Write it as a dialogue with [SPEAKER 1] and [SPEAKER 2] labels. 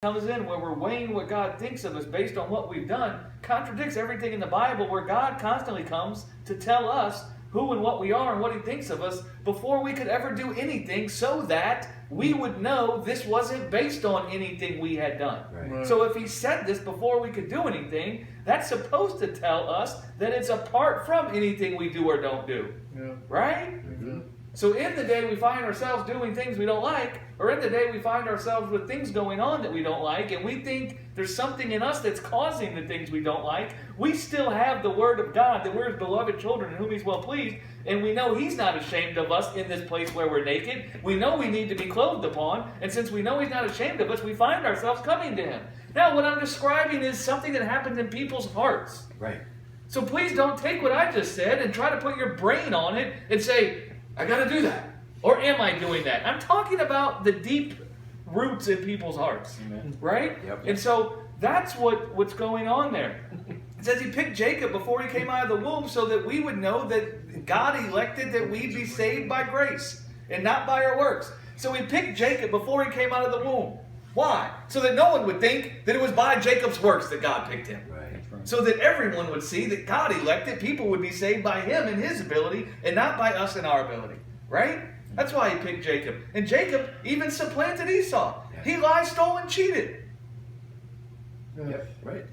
[SPEAKER 1] comes in where we're weighing what God thinks of us based on what we've done contradicts everything in the Bible, where God constantly comes to tell us who and what we are and what he thinks of us before we could ever do anything, so that we would know this wasn't based on anything we had done.
[SPEAKER 2] Right.
[SPEAKER 1] So if he said this before we could do anything, that's supposed to tell us that it's apart from anything we do or don't do.
[SPEAKER 3] Yeah.
[SPEAKER 1] Right?
[SPEAKER 3] Mm-hmm.
[SPEAKER 1] So in the day we find ourselves doing things we don't like, or in the day we find ourselves with things going on that we don't like, and we think there's something in us that's causing the things we don't like, we still have the Word of God, that we're his beloved children in whom he's well pleased, and we know he's not ashamed of us in this place where we're naked. We know we need to be clothed upon, and since we know he's not ashamed of us, we find ourselves coming to him. Now, what I'm describing is something that happens in people's hearts.
[SPEAKER 2] Right.
[SPEAKER 1] So please don't take what I just said and try to put your brain on it and say, I got to do that. Or am I doing that? I'm talking about the deep roots in people's hearts.
[SPEAKER 3] Amen.
[SPEAKER 1] Right?
[SPEAKER 2] Yep.
[SPEAKER 1] And so that's what's going on there. It says he picked Jacob before he came out of the womb so that we would know that God elected that we be saved by grace and not by our works. So he picked Jacob before he came out of the womb. Why? So that no one would think that it was by Jacob's works that God picked him.
[SPEAKER 2] Right.
[SPEAKER 1] So that everyone would see that God elected, people would be saved by him and his ability and not by us and our ability. Right? That's why he picked Jacob. And Jacob even supplanted Esau. He lied, stole, and cheated.
[SPEAKER 3] Yeah.
[SPEAKER 2] Yep. Right.